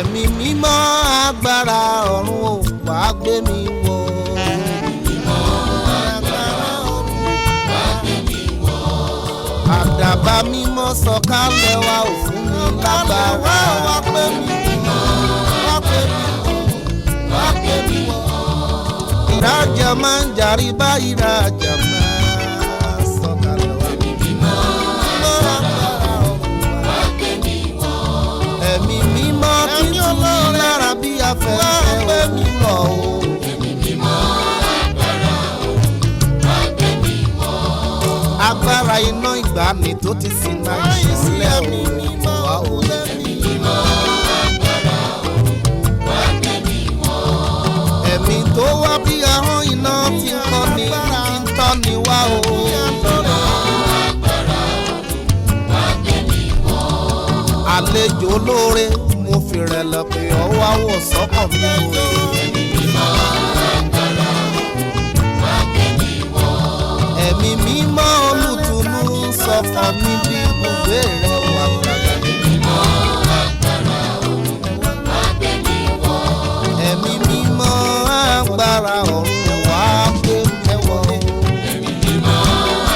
ẹ̀mí mímọ́ agbára ọ̀run ò wá gbé mi wọ̀. Ẹ̀mí mímọ́ agbára ọ̀run wá gbé mi wọ̀. Àdàbà mímọ́ sọ̀kalẹ̀ wá ò fún mi lágbára wá gbé mi wọ̀. Wá gbé mi wọ̀. Wá gbé mi wọ̀. Ìrajà máa ń jàrí bá ìrajà máa sọ̀kalẹ̀ wá. Ẹ̀mí mímọ́ agbára ọ̀run wá gbé mi wọ̀. Ẹ̀mí mímọ́ tí tù mí lára bí afẹ́fẹ́ wá gbé mi lọ o. Ẹ̀mí mímọ́ agbára ọ̀run wá gbé mi wọ̀. Agbára iná ìgbàanì tó ti sin náà ìṣẹ̀lẹ̀ ẹ̀mí mímọ́ wá o. Ẹ̀mí mímọ́ agbára ọ̀run wá gbé mi wọ̀. Ẹ̀mí tó wá bí ahọ́n iná tí ń kọ́ni tí ń tọ́ni wá o. Àlejò olóore mo fi rẹ̀lẹ̀ pé ọwọ́ àwọ̀ sọ́kàn mi o. Ẹ̀mí mímọ́ olùtùnú sọ̀kan mi bí ibùgbé rẹ̀ wá gbàgbà. Ẹ̀mí mímọ́ agbára ọ̀run wá gbé mẹ́wọ̀. Ẹ̀mí mímọ́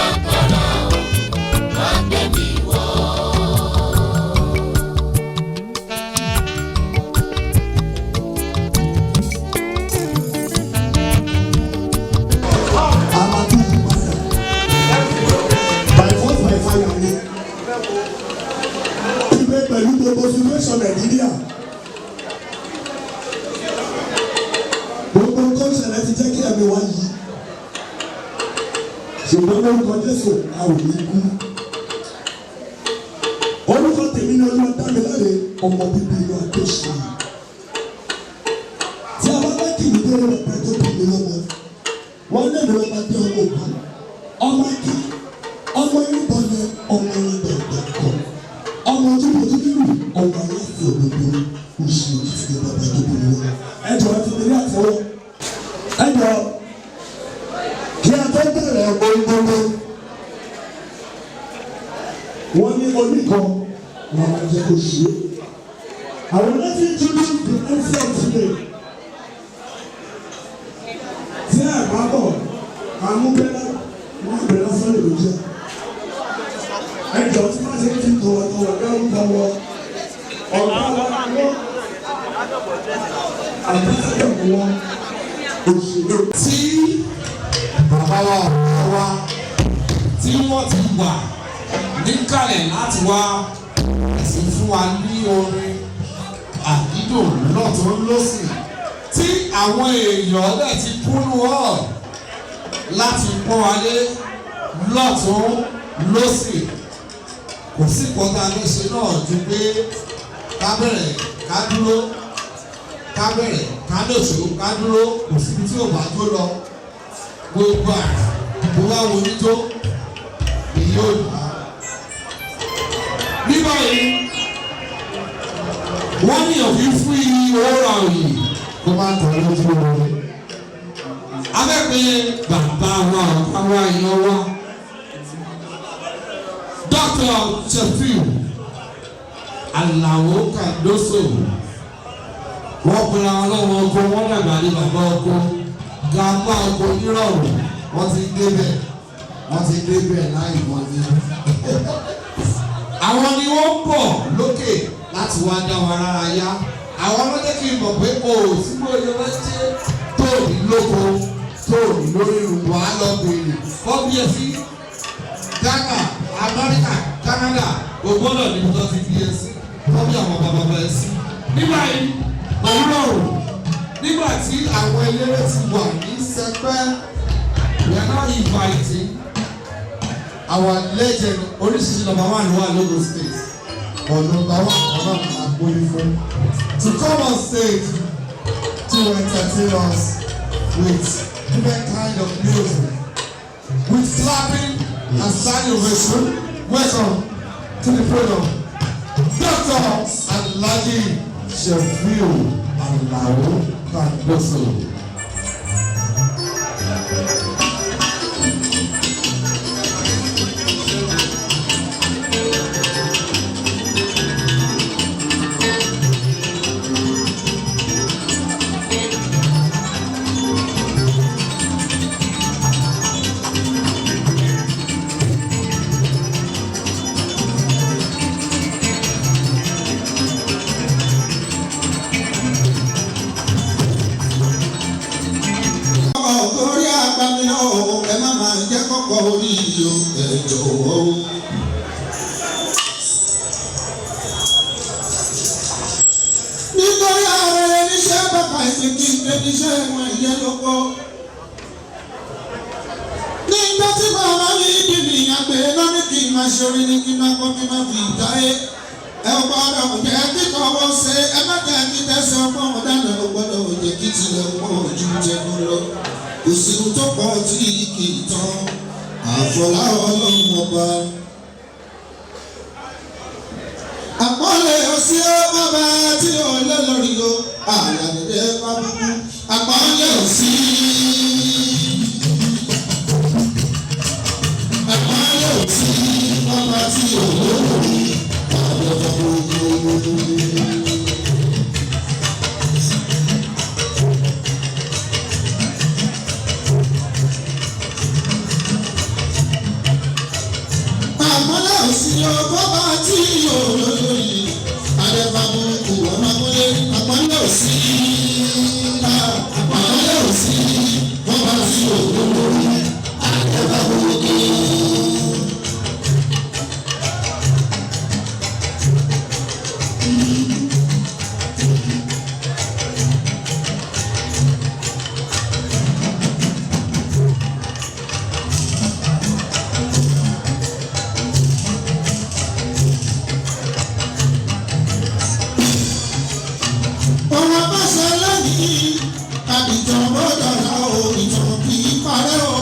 agbára ọ̀run wá gbé mi wọ̀. By force by fire ni. Ibẹ̀ pẹ̀lú gbogbo situation Nàìjíríà. Gbogbo tó ń ṣẹlẹ̀ ti jẹ́ kí ẹ̀mí wá yí. Ṣùgbọ́n lórúkọ Jésù a ò ní kú. Orúkọ tèmi ni Olúwa Dámiláre ọmọ bíbí inú Adéṣe. Tí a bá bá kì í dé lọ́pẹ́ tó bí mi lọ́mọ, wọ́n lè lọ́ọ́ bá dé ọmọ òkú. Ọmọ kí ọmọ irúbọ ni ọmọ irúbọ ìgbàkọ. Ọmọ ojúbọjú nínú ọmọ aláfẹ́ òdodo oṣù òkìtì bàbá tó bí mi lọ́mọ. Ẹjọ́ ẹ fi mi ní àtẹ́wọ́. Ẹjọ́ kí a tó bẹ̀rẹ̀ gbogbogbò. Wọ́n ní oníkan wọn máa jẹ́ kó ṣe é. Àwọn láti introduce the MC of today. Tí ẹ̀ bá bọ̀, àmúbẹ́lá wọ́n bẹ̀rẹ̀ sọ́lẹ̀ ló jẹ́. Ẹjọ́ tí wọ́n ṣe ń fi tọ̀wọ̀tọ̀wọ̀ dárúkọ wọ ọ̀gá wa wọ́n àbẹ́sẹ̀dọ̀ wọn òṣèlú. Tí bàbá wa tí wọ́n ti wà níkàlẹ̀ láti wá ẹ̀sìn fún wa ní orin àdídò lọ́tún lọ́sìn tí àwọn èèyàn dẹ̀ ti kúnnú ọ̀ láti pọ́n wa lé lọ́tún lọ́sìn kò sí kọ́ta léṣe náà ju pé ká bẹ̀rẹ̀ ká dúró ká bẹ̀rẹ̀ ká dòṣó ká dúró kò síbi tí ò bá tó lọ gbogbo àrà tó wá wo ní tó èyí ò dá. Ní báyìí wọ́n ní òfin fún iye owó ra òyìn tó máa tọ̀ lójú oore. Abẹ́pẹ́ bàbá wa àwa èèyàn wa Dr. Shefiu Alao Kandoso wọ́n pinnu àwọn ọlọ́wọ́ ọkọ wọ́n dàgbà ní bàbá ọkọ gàmbá ọkọ nírọ̀rùn wọ́n ti débẹ̀ láì wọ́n ní. Àwọn ni wọ́n bọ̀ lókè láti wá dá wa rárá yá. Àwọn ọlọ́jẹ́ kí n mọ̀ pé o sí bóyá wọ́n ṣe tóòní lóko tóòní lórí ìrùbọ̀ á lọ bèrè fọ́bíyèsí Ghana, Amẹ́ríkà, Canada ògbọ́dọ̀ ní wọ́n ti fi ẹsí fọ́bí àwọn bàbá ẹsí. Nígbà yìí òwúrọ̀rùn nígbà tí àwọn eléré ti wà ní sẹpẹ́ we are now inviting our legend oríṣiríṣi number 1 wà Lagos State or number 1 ọ̀nà àgbóyìnfọ́ to come on stage to entertain us with different kind of music with clapping and standing ovation. Welcome to the program Dr. Alhaji Shefiu Alao Kandoso. ẹ̀sìn kí n ké níṣẹ́ ìwọ̀n ìyẹn lóko. Nígbà tí bàbá mi bí mi àgbẹ̀ lórí kí n máa ṣorí ní kí n máa kọ́ kí n máa fi ìdá ẹ̀. Ẹ ò gbọ́dọ̀ jẹ́ kíkọ́ wọ́n ṣe ẹ má jẹ́ kí tẹ̀sán ọgbọ́n wọn dáná ò gbọ́dọ̀ jẹ́ kí tilẹ̀ wọ́n ojú jẹ́ kó lọ. Kò sí ohun tó pọ̀ tí kì í tán àfọlá Ọlọ́run ọba. Àpọ́nlé òsì ó bàbá tí ò lé lórí o àyàdédé bá búkú. Àpọ́nlé òsì. Àpọ́nlé òsì bàbá tí ò lé lórí àyàdédé bá búkú. Àpọ́nlé òsì ó bàbá tí ò lé lórí àdébàbùkù ọmọkùnrin. Àpọ́nlé òsì. Àpọ́nlé òsì bàbá tí ò lé lórí àdébàbùkù. Ọmọ bá ṣe lẹ́yìn àdìtàn gbọ́dọ̀ lọ o ìtàn kì í parẹ́ o.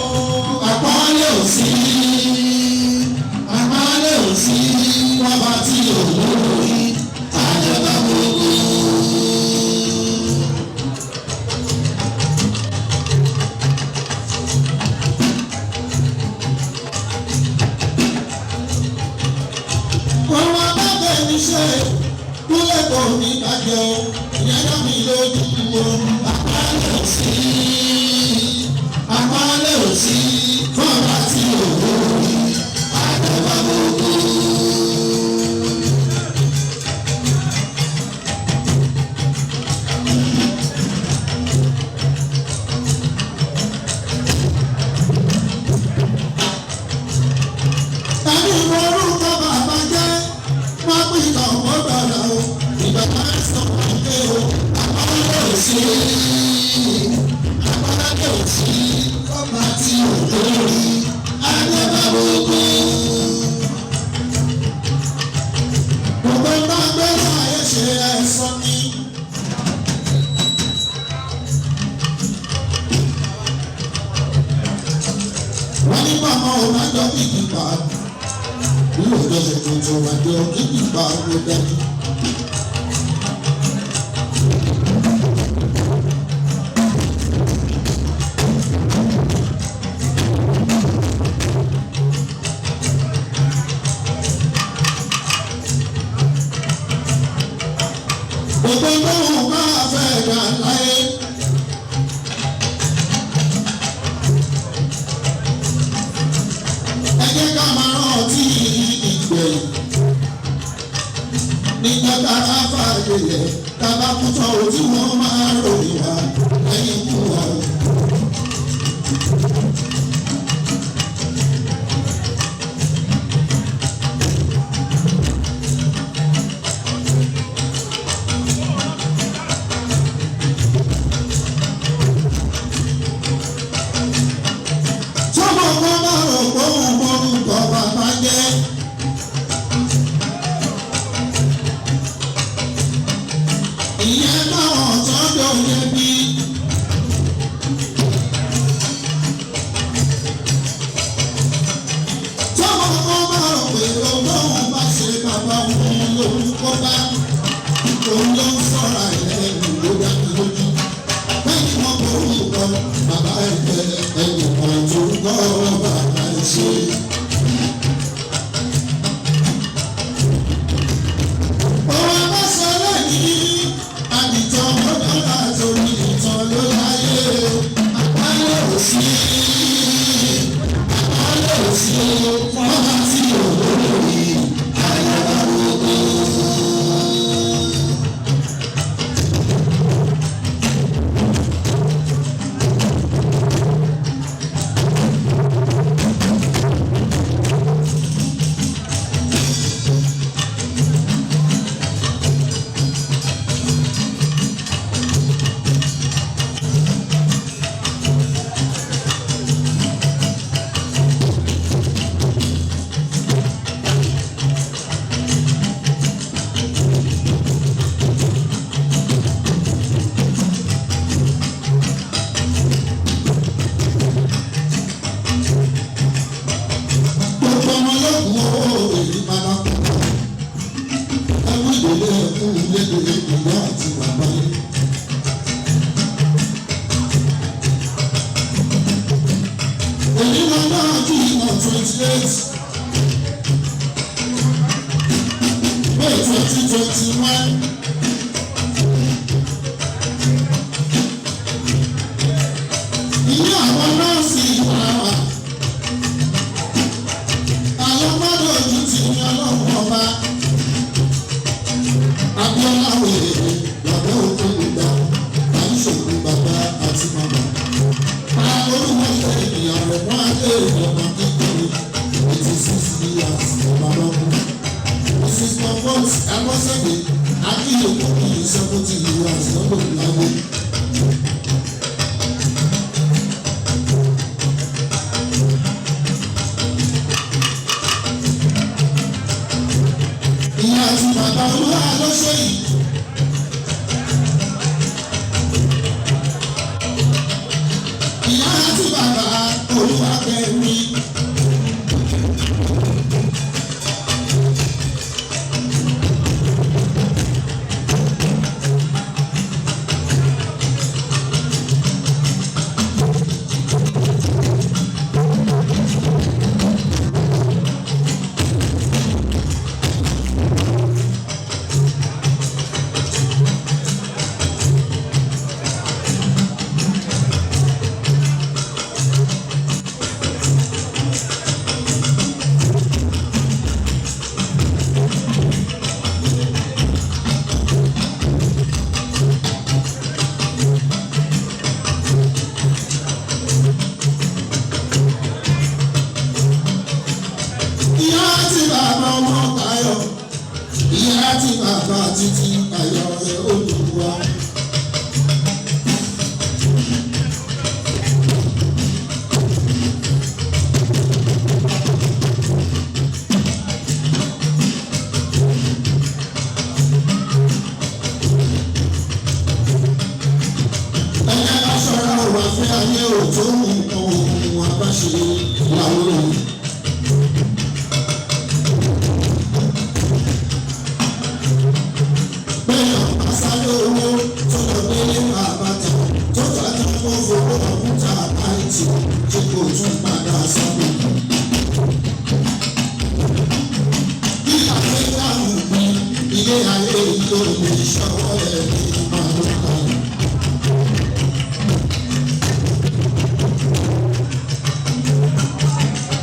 Àpọ́nlé òsì. Àpọ́nlé òsì bàbá tí ò lórí àdébàbùkù. Ọmọ bá bẹ̀ ní ṣe kúlẹ̀ kò ní bàjẹ́ o ìyẹn dá mi lójú o. Àpọ́nlé òsì. Àpọ́nlé òsì bàbá tí ò lórí àdébàbùkù. Tàbí orúkọ bàbá jẹ́ wọ́n pín ìtàn gbọ́dọ̀ lọ o. Ìgbà máa ń sọ wọ́n pé o. Àpọ́nlé òsì. Àpọ́nlé òsì bàbá tí ò lórí àdébàbùkù. Gbogbo ń bá gbé láyé ṣe ẹ̀sọ́ ni. Wọ́n ní bàbá òun máa jọ kìkì pa. Nínú ìjọsìn tuntun àjọ kìkì pa ló dájú. Gbogbo lóhùn máa fẹ́ gbà láyé. Ẹ jẹ́ ká máa rántí ìgbẹ̀yìn. Nígbà tára fàyè yẹ, tábà kú tán ojú wọn máa ròyìn wá lẹ́yìn ikú wa. Tọ́mọ kan bá rò pé òun mọ́rúkọ bàbá jẹ́. Ìyẹn báwọn tọ́jọ́ yẹ bí. 2021. Ìyá àwọn nọ́ọ̀sì ìwà wa. Àwọn mọ́tò ojú ti ní ọlọ́run ọba. Abiola wèrè lọ́dọ̀ òkú gbígbà. Máa ń ṣòkú bàbá àti màmá. Olúwo ilé ènìyàn rẹ̀ wọ́n á lé ọmọ kékeré. 86 years ọba lọ́kùn. Mrs. Pọ̀pọ́s Abosede Akinkunmi 70 years lọ́dọ̀ ìlàwé. Ìyá àti bàbá olúwa ló ṣe yìí. Ìyá àti bàbá olúwa kẹ́mi. Ìyá àti bàbá ọmọ Táyọ̀, ìyá àti bàbá títí Táyọ̀ ẹ̀ Olúwa. Ẹ̀yà aṣọ́ra wà fún ayé òtó nǹkan òun àbáṣe làwọn. Asero owó tó lọ délé àbàtà tó tàjà kó fowó ọ̀kúta àìtì tí kò tún padà sábò. Bí àfẹ́ká mú mi, ilé ayé yìí ò lè ṣọwọ́ ẹ̀ ní ìmọ̀lúkà.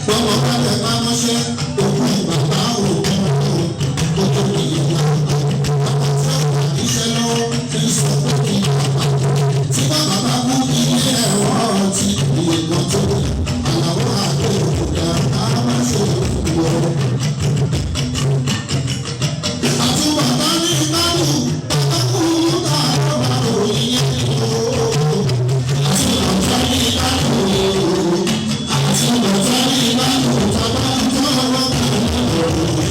Gbọ́mọ balẹ̀ bá mọ́ṣẹ́, òkú bàbá òkú ó tó ní ìyá àgbà. Iṣẹ́ lọ́wọ́ kì í sọ pé kí n bàbá. Tí bàbá bá kú ilé ẹ̀rọ ọtí iye kan tó ní. Àlàó Abeokuta á máa ṣe òkú ọ. Àtúbọ̀tán ní ìbádùn, bàbá kú ká ọba òyìn o. Àtúbọ̀tán ní ìbádùn o. Àtúbọ̀tán ní ìbádùn bàbá ń tọ́ ọlọ́kùnrin.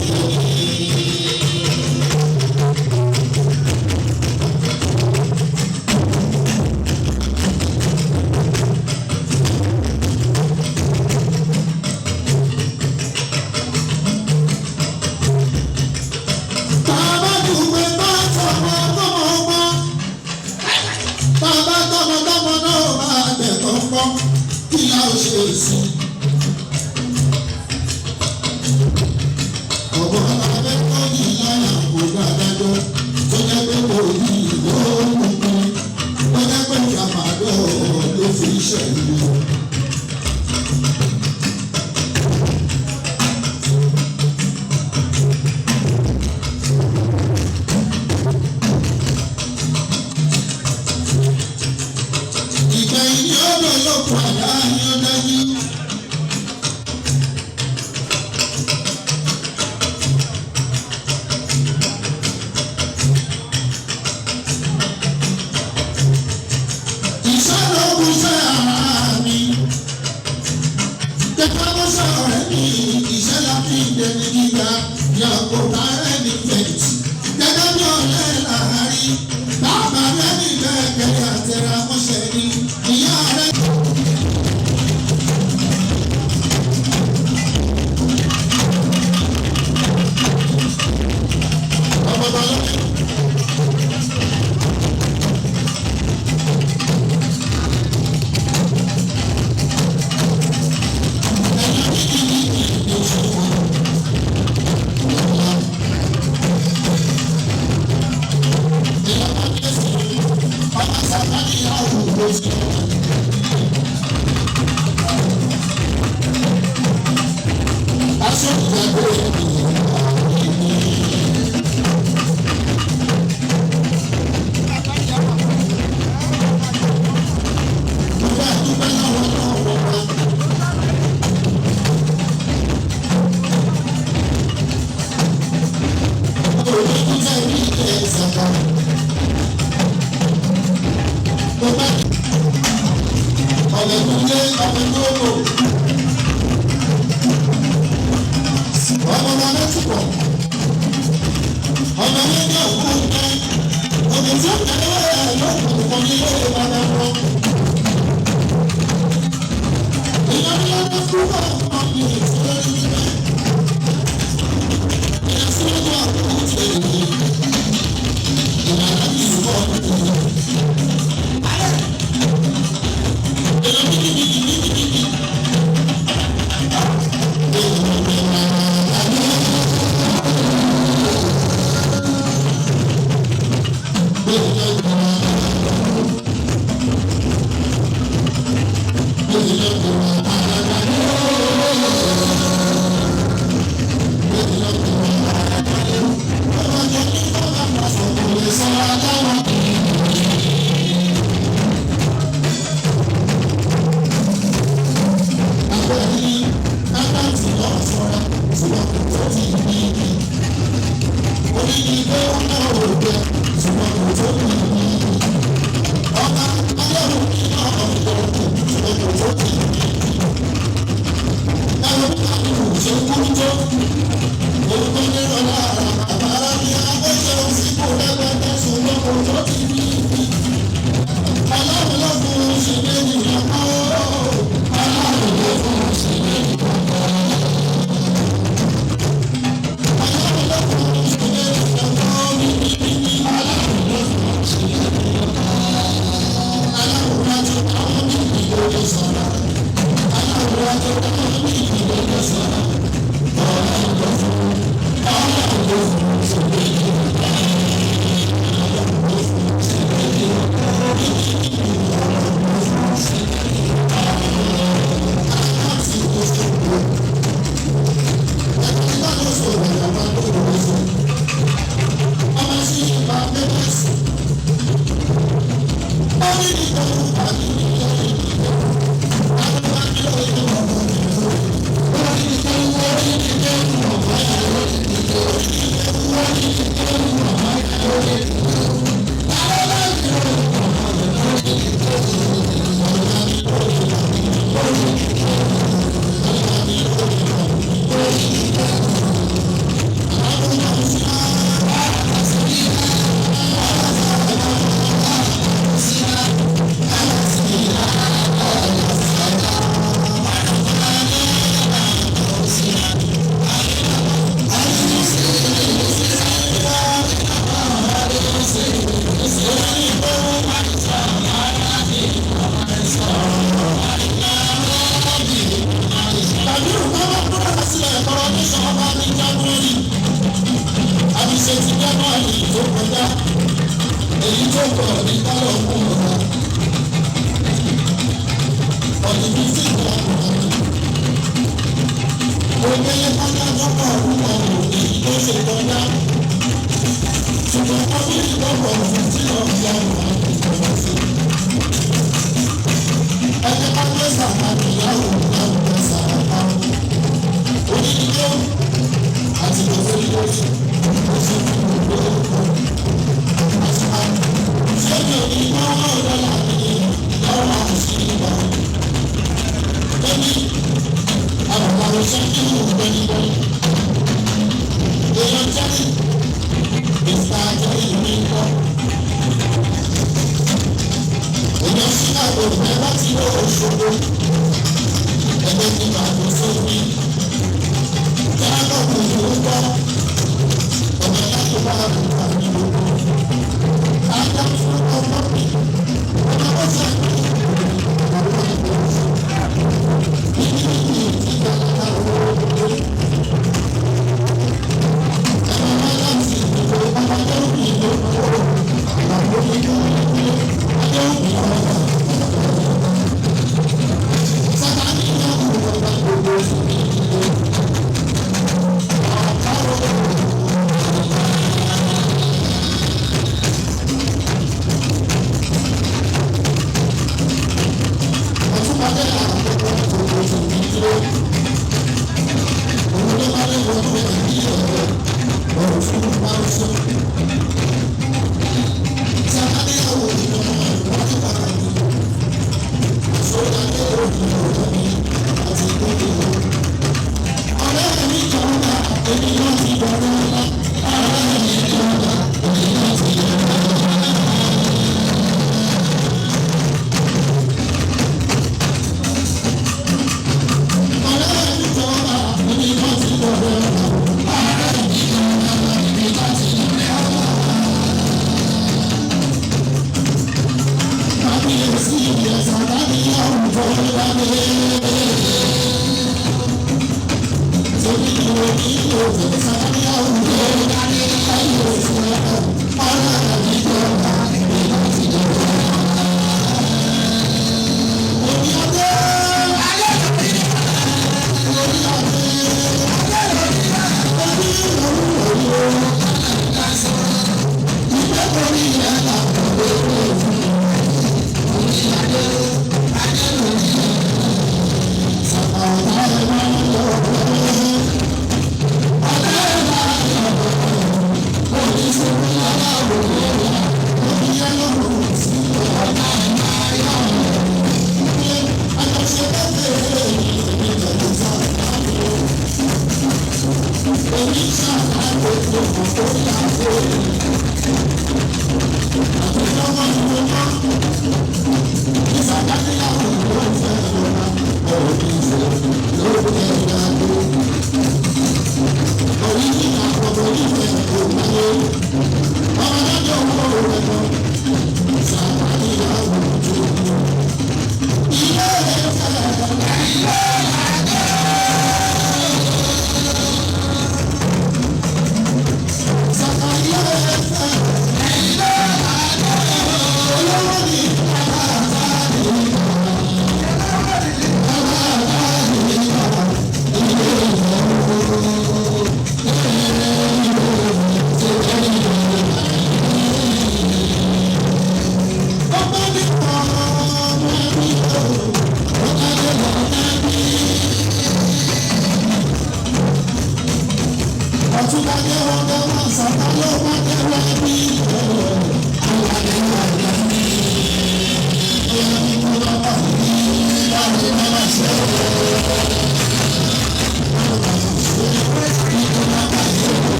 Ọ̀pọ̀ abẹ́kọ̀ọ́ yìí láyà kò dáadájọ́ tó jẹ́ pé kò ní ìlú òkùnkùn tó jẹ́ pé ìjàmbádọ́ ló fi ṣẹ̀lú. Ìgbẹ̀yìn ni ó lọ lókun àdá ni ó dájú. Yàgò kárẹ́ ní fẹ̀yìntì gẹ́gẹ́ bí ọ̀lẹ́ làárí bàbá rẹ̀ ní kẹ̀kẹ́ àtẹ̀rà mọ́ṣẹ́ ní ìyá rẹ̀.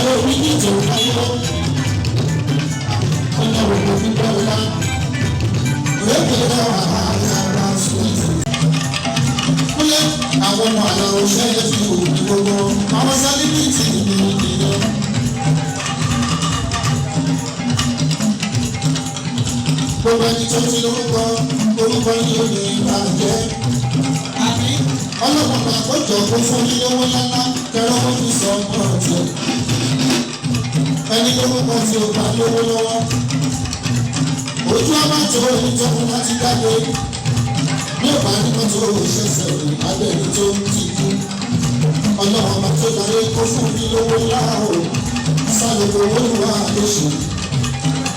ẹ̀rọ mi ní ìjọba ayọ́ ọlọ́run kò fi bọ́ ọ̀la òrèké náà àrà sùwìtì. kúlẹ̀ àwọn ọmọ àlọ́ ṣẹlẹ̀ fi òkú gbogbo àwọn sálíbìtì ní ìdílé. gbogbo ẹni tó ti lórúkọ yìí ò ní ìbànújẹ́. àbí ọlọ́pàá àkójọ kó fún ní owó ńláńlá kẹrọ ó fi sọ ọmọ ọ̀tẹ̀. ẹni lórúkọ tí ó bá lówó lọ́wọ́. ojú ọba tó ẹni tó fún láti jáde. bí ó bá nípa tó ṣẹ̀ṣẹ̀ abẹ́ ẹni tó ti kú. ọlọ́run ọba tó darí kó fún ní owó ńlá o. sálẹ̀ owó ìwà àdéṣe.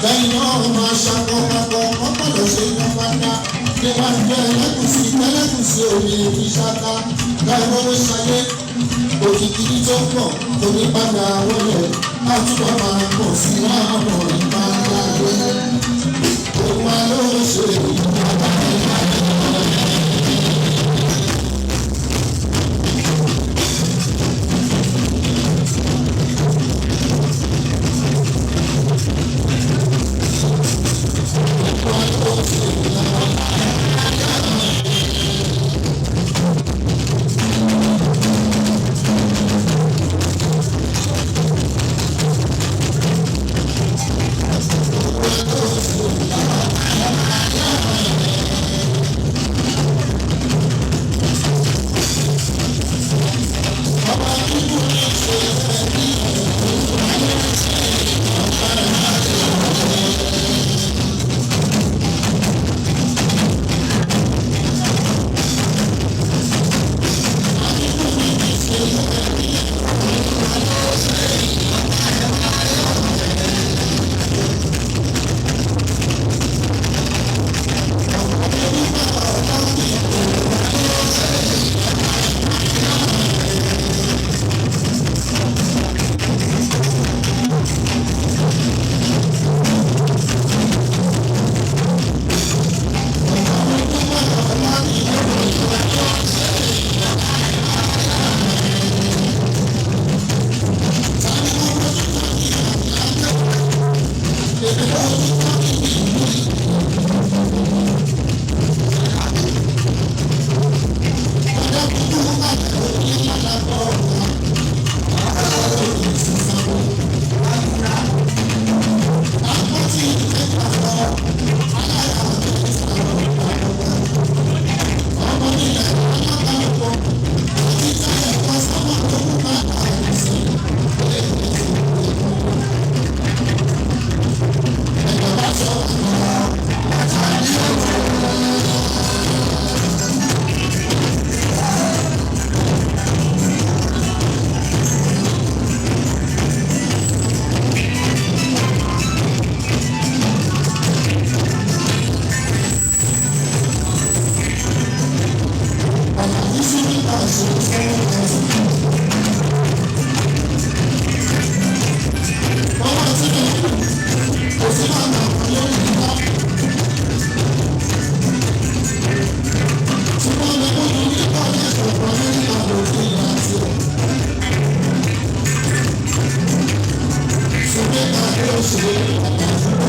lẹ́yìn náà máa ṣàkóso ọpọlọ ṣe iná pátá ní wá ń gbé ẹlẹ́kùnsí omi ìṣáká káyọ̀ owó ṣayé òkìkí tó pọ̀ onípadà wọlé àtúbọ̀ máa pọ̀ sí láàmú ìpàdé òun wa ló ṣe ìpàdé ìpàdé. Thank you.